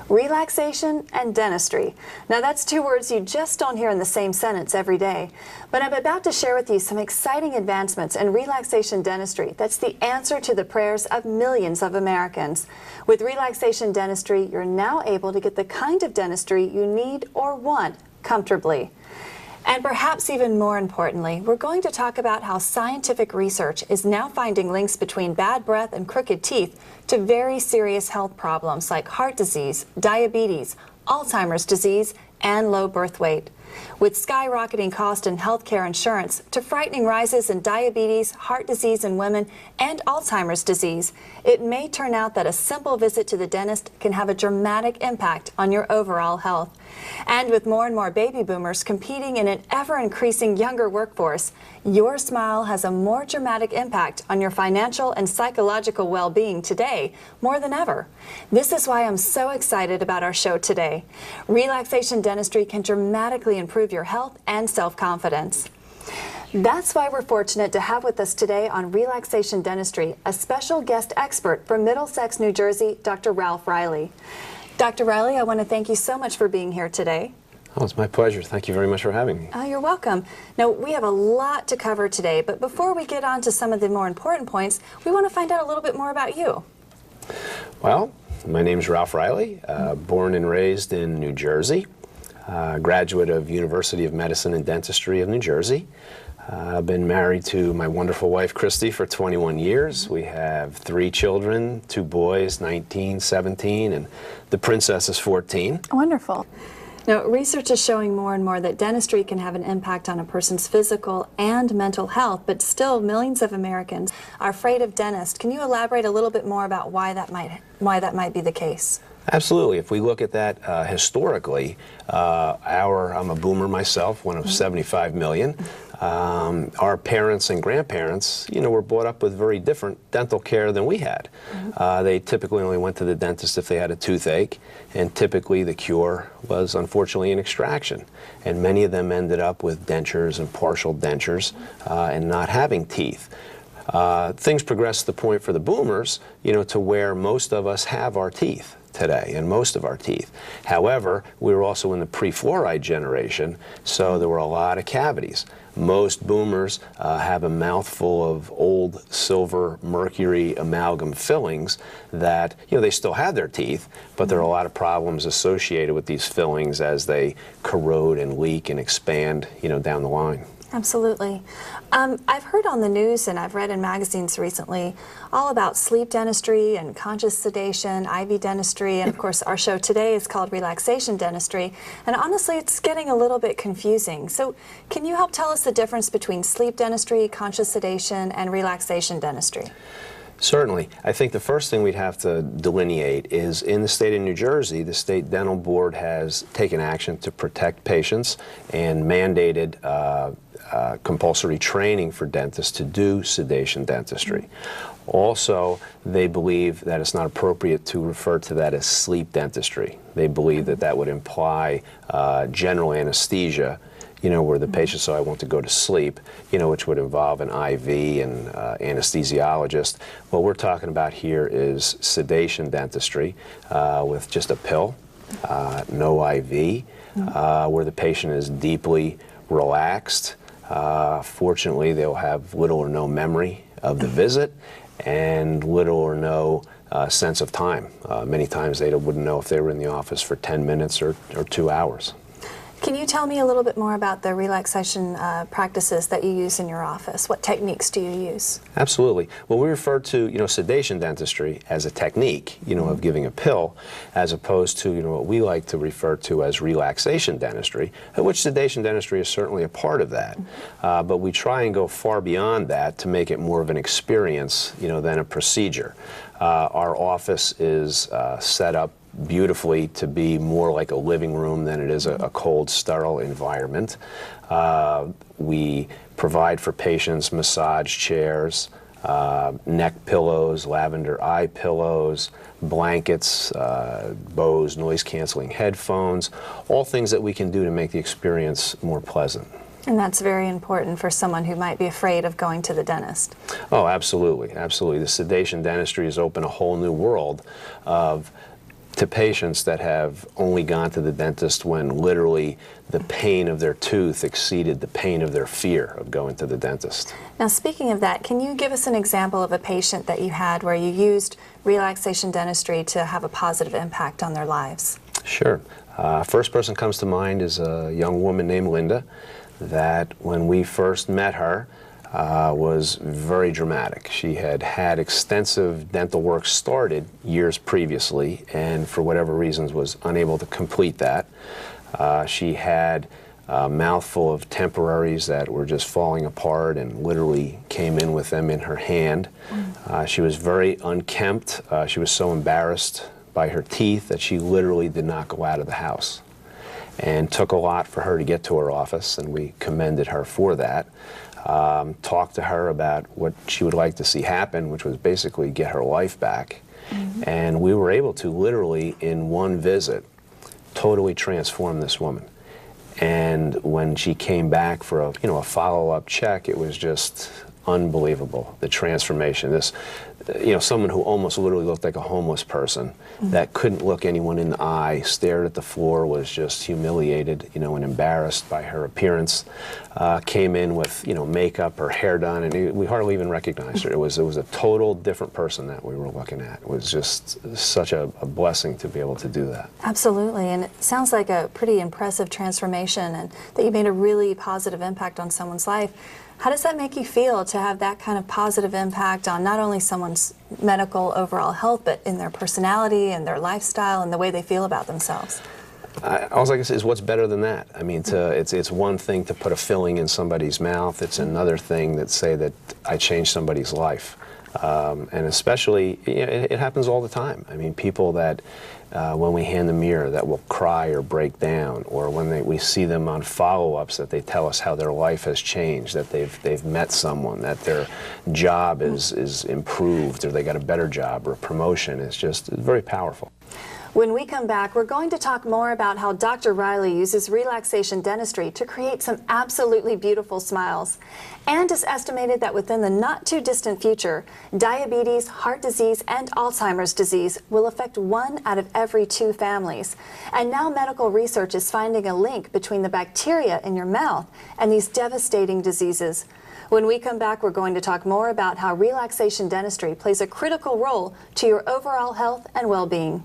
Relaxation and dentistry. Now that's two words you just don't hear in the same sentence every day. But I'm about to share with you some exciting advancements in relaxation dentistry that's the answer to the prayers of millions of Americans. With relaxation dentistry, you're now able to get the kind of dentistry you need or want comfortably. And perhaps even more importantly, we're going to talk about how scientific research is now finding links between bad breath and crooked teeth to very serious health problems like heart disease, diabetes, Alzheimer's disease, and low birth weight. With skyrocketing cost in healthcare insurance to frightening rises in diabetes, heart disease in women, and Alzheimer's disease, it may turn out that a simple visit to the dentist can have a dramatic impact on your overall health. And with more and more baby boomers competing in an ever-increasing younger workforce, your smile has a more dramatic impact on your financial and psychological well-being today more than ever. This is why I'm so excited about our show today. Relaxation dentistry can dramatically improve your health and self-confidence. That's why we're fortunate to have with us today on Relaxation Dentistry a special guest expert from Middlesex, New Jersey, Dr. Ralph Reilly. Dr. Reilly, I want to thank you so much for being here today. Oh, it's my pleasure. Thank you very much for having me. Oh, you're welcome. Now, we have a lot to cover today, but before we get on to some of the more important points, we want to find out a little bit more about you. Well, my name is Ralph Reilly, born and raised in New Jersey, graduate of University of Medicine and Dentistry of New Jersey. I've been married to my wonderful wife, Christy, for 21 years. We have 3 children, 2 boys, 19, 17, and the princess is 14. Wonderful. Now, research is showing more and more that dentistry can have an impact on a person's physical and mental health, but still millions of Americans are afraid of dentists. Can you elaborate a little bit more about why that might be the case? Absolutely. If we look at that historically, I'm a boomer myself, one of 75 million. Our parents and grandparents, were brought up with very different dental care than we had. They typically only went to the dentist if they had a toothache, and typically the cure was unfortunately an extraction. And many of them ended up with dentures and partial dentures and not having teeth. Things progressed to the point for the boomers, to where most of us have our teeth today, and most of our teeth. However, we were also in the pre-fluoride generation, so there were a lot of cavities. Most boomers have a mouthful of old silver mercury amalgam fillings that, they still have their teeth, but there are a lot of problems associated with these fillings as they corrode and leak and expand, down the line. Absolutely. I've heard on the news and I've read in magazines recently all about sleep dentistry and conscious sedation, IV dentistry, and of course our show today is called Relaxation Dentistry. And honestly, it's getting a little bit confusing. So can you help tell us the difference between sleep dentistry, conscious sedation, and relaxation dentistry? Certainly. I think the first thing we'd have to delineate is in the state of New Jersey, the State Dental Board has taken action to protect patients and mandated compulsory training for dentists to do sedation dentistry. Also, they believe that it's not appropriate to refer to that as sleep dentistry. They believe that that would imply general anesthesia, where the patient said, I want to go to sleep, which would involve an IV and anesthesiologist. What we're talking about here is sedation dentistry with just a pill, no IV, where the patient is deeply relaxed. Fortunately, they'll have little or no memory of the visit and little or no sense of time. Many times they wouldn't know if they were in the office for 10 minutes or 2 hours. Can you tell me a little bit more about the relaxation practices that you use in your office? What techniques do you use? Absolutely. Well, we refer to, sedation dentistry as a technique, of giving a pill, as opposed to, what we like to refer to as relaxation dentistry, which sedation dentistry is certainly a part of that. But we try and go far beyond that to make it more of an experience, than a procedure. Our office is set up beautifully to be more like a living room than it is a cold, sterile environment. We provide for patients massage chairs, neck pillows, lavender eye pillows, blankets, Bose noise-canceling headphones, all things that we can do to make the experience more pleasant. And that's very important for someone who might be afraid of going to the dentist. Oh, absolutely, absolutely. The sedation dentistry has opened a whole new world of to patients that have only gone to the dentist when literally the pain of their tooth exceeded the pain of their fear of going to the dentist. Now, speaking of that, can you give us an example of a patient that you had where you used relaxation dentistry to have a positive impact on their lives? Sure. First person comes to mind is a young woman named Linda that when we first met her was very dramatic. She had had extensive dental work started years previously and for whatever reasons was unable to complete that. She had a mouthful of temporaries that were just falling apart and literally came in with them in her hand. She was very unkempt. She was so embarrassed by her teeth that she literally did not go out of the house. And took a lot for her to get to her office, and we commended her for that. Talked to her about what she would like to see happen, which was basically get her life back. And we were able to literally, in one visit, totally transform this woman. And when she came back for a follow-up check, it was just unbelievable, the transformation. This, someone who almost literally looked like a homeless person, that couldn't look anyone in the eye, stared at the floor, was just humiliated, and embarrassed by her appearance. Came in with, makeup, her hair done, and we hardly even recognized her. It was a total different person that we were looking at. It was just such a blessing to be able to do that. Absolutely, and it sounds like a pretty impressive transformation and that you made a really positive impact on someone's life. How does that make you feel to have that kind of positive impact on not only someone's medical overall health, but in their personality and their lifestyle and the way they feel about themselves? All I can say is what's better than that? I mean, it's one thing to put a filling in somebody's mouth. It's another thing that say that I changed somebody's life. And especially, it happens all the time. I mean, people that when we hand the mirror that will cry or break down, or when we see them on follow-ups that they tell us how their life has changed, that they've met someone, that their job is improved, or they got a better job or a promotion. It's just very powerful. When we come back, we're going to talk more about how Dr. Reilly uses relaxation dentistry to create some absolutely beautiful smiles. And it's estimated that within the not-too-distant future, diabetes, heart disease, and Alzheimer's disease will affect 1 out of every 2 families. And now medical research is finding a link between the bacteria in your mouth and these devastating diseases. When we come back, we're going to talk more about how relaxation dentistry plays a critical role to your overall health and well-being.